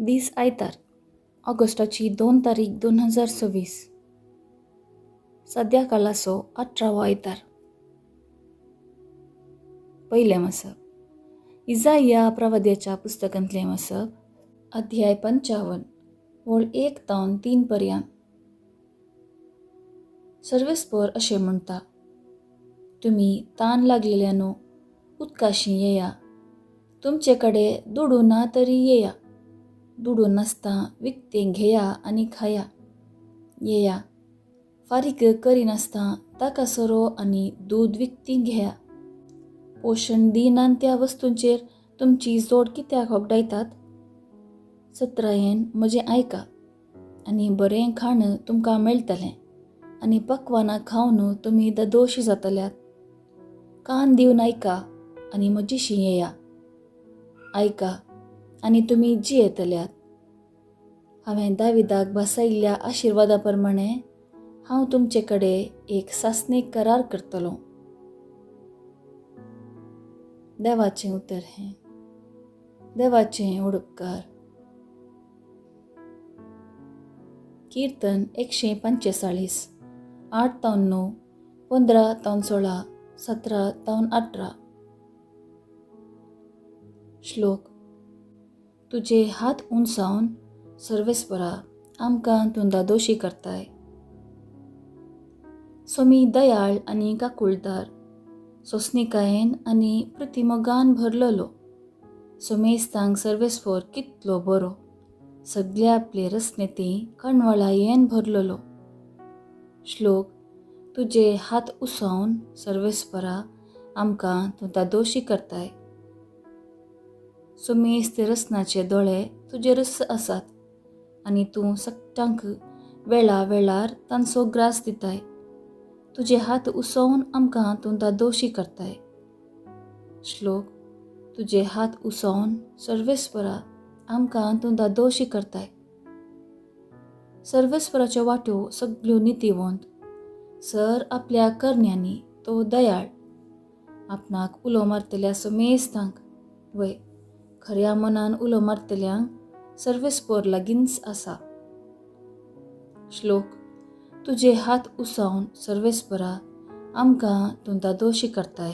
दीस आयतार ऑगस्टाची 2 तारीख 2026. सद्या कालाचो 18वो आयतार. पयलें मसप इजाइया प्रवाद्याच्या पुस्तकांतलें मसप अध्याय 55 वळ 1 ते 3 पर्यंत. सर्वेस्पर अशें म्हणटा, तुमी तान लागलेल्यानो उदकाशी येया, तुमचे कडेन दुडू ना तरी येया, दुडू नासता विकतें घेया आनी खाया. येया, फारीक करिनासता ताका सोरो आनी दूद विकतीं घेया. पोशण दिनांत्या वस्तूंचेर तुमची जोड कित्याक होगडायतात? सत्रायेन म्हजें आयका, आनी बरें खाण तुमकां मेळटलें, आनी पक्वानां खावन तुमी ददोशी जातल्यात. कान दिवन आयका आनी म्हजेशी येया. आयका आनी तुमी जियेतल्यात. हांवें दाविदाक भासायिल्ल्या आशिर्वादा प्रमाणें हांव तुमचे कडेन एक सासणेक करार करतलों. देवाचें उतर हें. देवाचें उडपकार. कीर्तन 145, 8 ते 9, 15 ते 16, 17 ते 18. श्लोक. तुजे हात उंचावन सर्वेस्परा आमकां तूं दादोशी करताय. सोमी दयाळ आनी काकुळदार, सोंसणिकायेन आनी प्रतिमोगान भरलेलो. सोमेस्तांक सर्वेस्पर कितलो बरो, सगळ्या आपले रसनेतीं कणवळायेन भरलेलो. श्लोक. तुजे हात उसावन सर्वेस्परा आमकां तूं दादोशी करताय. सोमेस्त रसनाचे दोळे तुजेरच आसात, आनी तूं सगळ्यांक वेळा वेळार तांचो ग्रास दिताय. तुजे हात उसोवन आमकां तूं दादोशी करताय. श्लोक. तुजे हात उसोवन सर्वेस्परा आमकां तूं दादोशी करताय. सर्वेस्पराच्यो वाट्यो सगळ्यो नितीवंत. सर आपल्या करण्यांनी तो दयाळ. आपणाक उलो मारतल्या सोमेस्तांक वय खऱ्या मनान उलो मारतल्यांक सर्वेस्पर लागींच आसा. श्लोक. तुजे हात उसावन सर्वेस्परा आमकां तूं दादोशी करताय.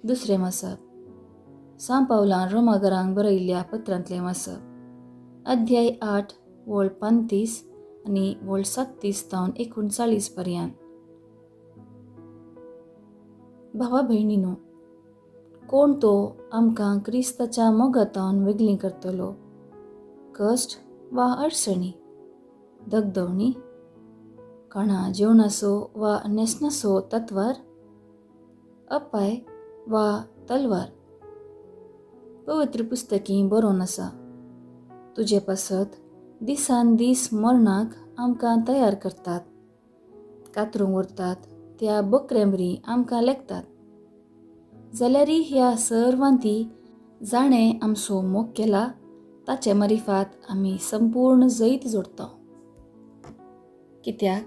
दुसरें मसप सांत पावलान रोमाघरांक बरयल्ल्या पत्रांतलें मसप अध्याय 8 वळ 35 आनी वळ 37 ते 39 पर्यंत. भावा भयणीनो, कोण तो आमकां क्रिस्ताच्या मोगातावन वेगळीं करतलो? कश्ट वा अडचणी, दगदवणी, कोणा जेवणाचो वा न्हेसणाचो तत्वार, अपाय वा तलवार? पवित्र पुस्तकीं बरोवन आसा, तुजे पासत दिसान दीस मरणाक आमकां तयार करतात, कातरूंक व्हरतात त्या बकरेंबरी आमकां लेखतात. जाल्यारी ह्या सर्वांती जाणें आमचो मोग केला ताचे मारिफात आमी संपूर्ण जैत जोडटा. कित्याक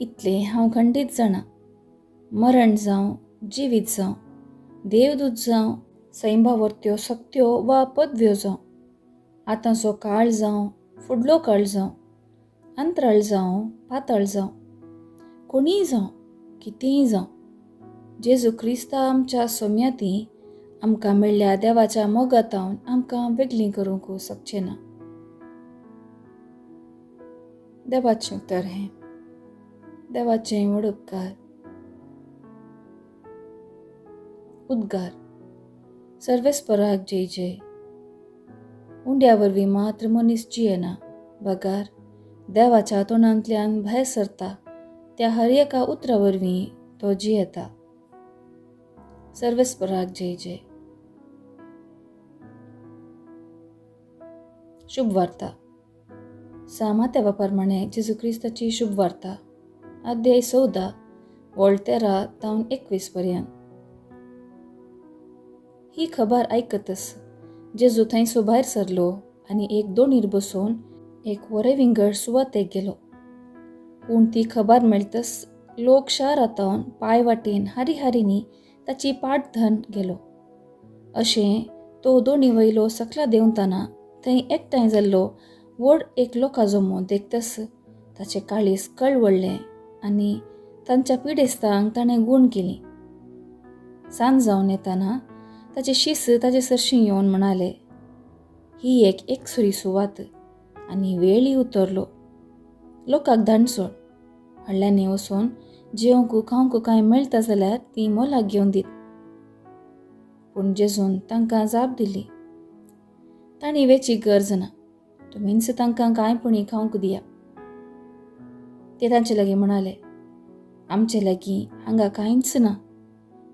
इतलें हांव खंडीत जाणा, मरण जावं जिवीत जावं, देवदूत जावं, सैंभावर्त्यो शक्त्यो वा पदव्यो जावं, आतांचो काळ जावं फुडलो काळ जावं, अंतराळ जावं पाताळ जावं, कोणीय जावं कितेंय जावं, जेजू क्रिस्ता आमच्या सोम्यातीं आमकां मेळ्ळ्या देवाच्या मोगातावन आमकां वेगळीं करूंक शकचें ना. देवाचें उतर हें. देवाचें उडपकार. उद्गार. सर्वेस्पराक जय जय. उंड्या वरवीं मात्र मनीस जियेना, बगार देवाच्या तोंडांतल्यान भायर सरता त्या हर एका उतरा वरवीं तो जियेता. सर्वेस्पराक जय जय. शुभ वार्ता. सामात्या प्रमाणें जेजू क्रिस्ताची शुभ वार्ता अध्याय 14 वळ 13 ते 21 पर्यंत. ही खबर आयकतच जेजू थंयसो भायर सरलो आनी एक दोणीर बसून एक वरे विंगड सुवातेक गेलो. पूण ती खबर मेळटच लोक शारांतवन पांय वाटेन हारी हारींनी ताची पाट धन गेलो. अशें तो दोनी वयलो सकला देंवताना थंय एकठांय जाल्लो व्हड एक लोका जमो देखतस ताचें काळीज कळवडलें आनी तांच्या पिडेस्तांक ताणें गूण केली. सांज जावन येताना ताचे शिस ताचे सरशीं येवन म्हणाले, ही एक सुरी सुवात आनी वेळी उतरलो. लोकांक धाडसोड, हडल्यांनी वचून जेवंक खावंक कांय मेळटा जाल्यार ती मोलाक घेवन दीत. पूण जेजून तांकां जाप दिली, तांणी वेची गरज ना, तुमीच तांकां कांयपणी खावंक दिया. ते तांचे लागीं म्हणाले, आमचे लागीं हांगा कांयच ना,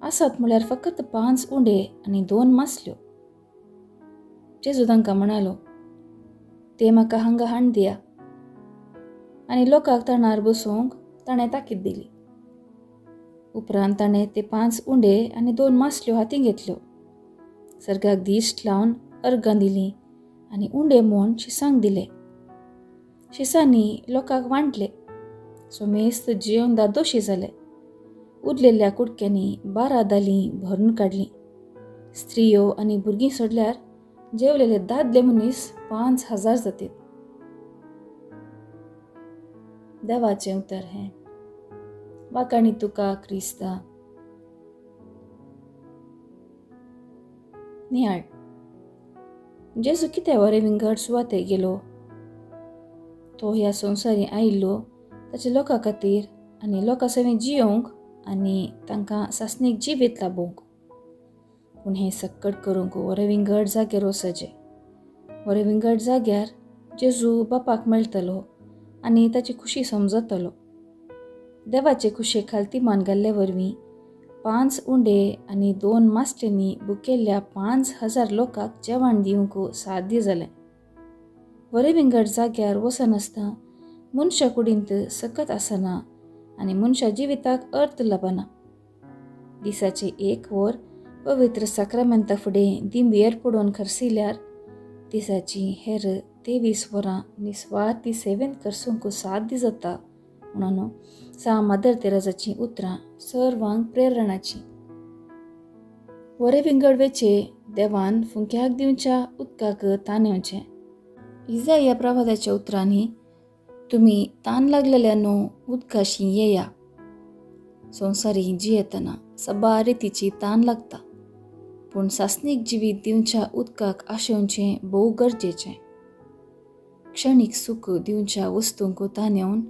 आसात म्हळ्यार फकत 5 उंडे आनी 2 मासल्यो. जेजू तांकां म्हणालो, ते म्हाका हांगा हाड दिया. आनी लोकांक तणार बसूंक ताणें ताकीद दिली. उपरांत ताणें ते 5 उंडे आनी 2 मासल्यो हातीं घेतल्यो, सर्गाक दिश्ट लावन अर्गां दिलीं आनी उंडे म्हूण शिसांक दिले. शिसांनी लोकांक वांटले, सो मेस्त जेवन दादोशी जाले. उरलेल्या कुडक्यांनी 12 दालीं भरून काडलीं. स्त्रियो आनी भुरगीं सोडल्यार जेवलेले दादले मनीस 5000 जातीत. देवाचें उतर हें. वाकाणी तुका क्रिस्ता. नियाळ. जेजू कितें वरें विंगड सुवातेक गेलो? तो ह्या संवसारी आयिल्लो ताच्या लोकां खातीर आनी लोकां सवें जियोंक आनी तांकां सासणीक जिवीत लाबोवंक. पूण हें सक्कट करूंक वरें विंगड जाग्यार वचचें. वरें विंगड जाग्यार जेजू बापाक मेळटलो आनी ताची खुशी समजतलो. देवाचे खुशे खालतीमान घाल्ले वरवीं 5 उंडे आनी 2 मासल्यांनी भुकेल्ल्या 5000 लोकांक जेवण दिवंक साध्य जालें. वरें विंगड जाग्यार वचनासतना मनशा कुडींत सकत आसना आनी मनशा जिविताक अर्थ लाभना. दिसाचे 1 वर पवित्र साक्रामेंता फुडें दिंबयेर पडून खर्सिल्यार दिसाची हेर 23 वरां निस्वार्थी सेवेन करसूंक साध्य जाता म्हणून सा मदर तेरेसाचीं उतरां सर्वांक प्रेरणाचीं. वरें विंगड वेचे देवान फुंक्याक दिवच्या उदकाक तांदवचें. इसाया प्रवादाच्या उतरांनी, तुमी तान लागलेल्या उदकाशी येया. संवसारी जियेतना सबा रितीची तान लागता, पूण सासणीक जिवीत दिवच्या उदकाक आशेवचें भोव गरजेचें. क्षणीक सूख दिवच्या वस्तूंक तांदवन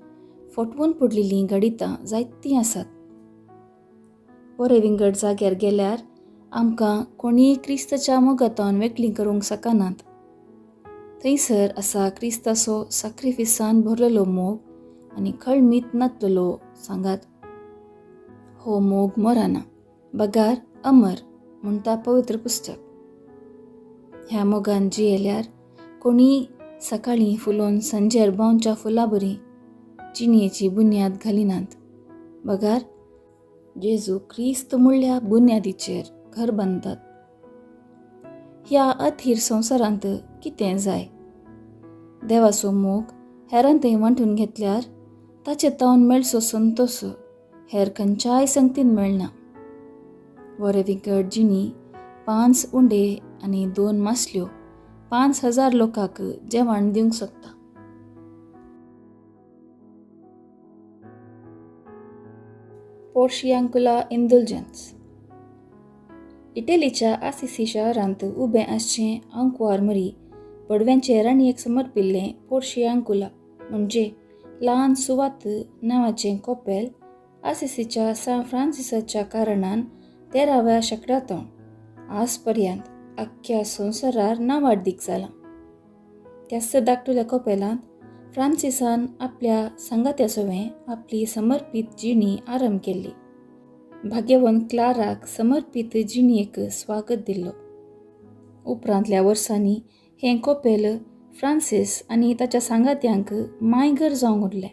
फटवून पडलेलीं गडितां जायतीं आसात. वरें विंगड जाग्यार गेल्यार आमकां कोणीय क्रिस्ताच्या मोगातावन वेगळीं करूंक शकनात. थंयसर आसा क्रिस्ताचो सॅक्रिफिसान भरलेलो मोग आनी खळमीत नातलेलो सांगात. हो मोग मरना, बगार अमर म्हणटा पवित्र पुस्तक. ह्या मोगान जियेल्यार कोणी सकाळीं फुलोवन सांजेर बावच्या फुलां बरी जिणेची बुन्याद घालिनात. बगार जेजू क्रिस्त म्हणल्या बुन्यादीचेर घर बांदतात. ह्या अथीर संवसारांत कितें जाय? देवाचो मोग हेरांतय वांटून घेतल्यार ताचे तावन मेळचो संतोश हेर खंयच्याय संगतीन मेळना. वरें विंगड जिणी 5 उंडे आनी 2 मासल्यो 5000 लोकांक जेवण दिवंक शकता. पोर्शियांकुला इंडल्जन्स. इटलीच्या आसिसी शारांत उबें आसचें आंकवार मरी पडव्यांचे राणयेक समर्पिल्लें पोर्शियांकुला म्हणजे ल्हान सुवात नांवाचें कॉपेल आसिसीच्या सा फ्रांसिसाच्या कारणान 13व्या शेंकड्यांतवन आज पर्यंत आख्ख्या संवसारार नांवाडीक जालां. त्याच धाकटुल्या कॉपेलांत फ्रांसिसान आपल्या सांगात्या सवें आपली समर्पीत जिणी आरंभ केल्ली. भाग्यवंत क्लाराक समर्पीत जिणयेक स्वागत दिल्लो. उपरांतल्या वर्सांनी हें कॉपेल फ्रांसीस आनी ताच्या सांगात्यांक मायगर जावंक उरलें.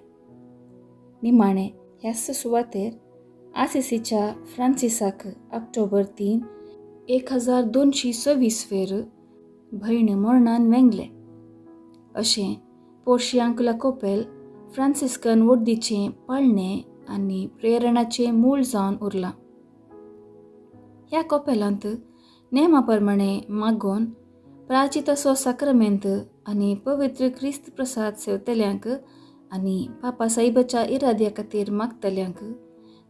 निमाणें ह्याच सुवातेर आसिसीच्या फ्रांसिसाक ऑक्टोबर 3, 1226 फेर भयण मरणान वेंगलें. अशें पोर्शियांकुला कॉपेल फ्रांसिस्कन वडदीचें पाळणें आनी प्रेरणाचें मूळ जावन उरलां. ह्या कॉपेलांत नेमाप्रमाणे मागोन प्राचितसो साक्रमेंत आनी पवित्र क्रिस्त प्रसाद सेवतल्यांक आनी पापा साहेबाच्या इराद्या खातीर मागतल्यांक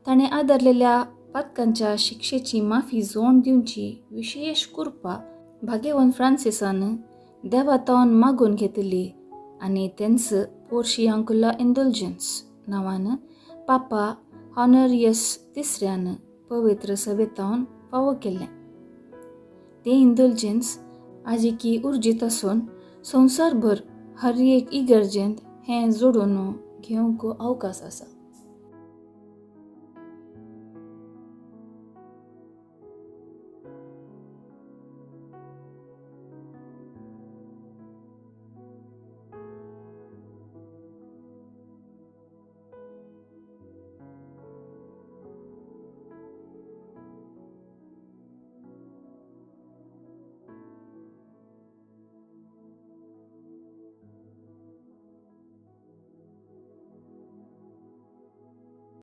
ताणें आदरलेल्या पातकांच्या शिक्षेची माफी जोड दिवची विशेष कृपा भाग्यवन फ्रांसिसान देवातावन मागून घेतली आनी तेंच पोर्शियांकुला इंडल्जन्स नांवान पापा हॉनरियस तिसऱ्यान पवित्र सभेतावन फावो केल्लें. तें इंडल्जन्स आजिकी उर्जीत आसून संवसारभर हर एक इगर्जेंत हें जोडून घेवंक अवकाश आसा.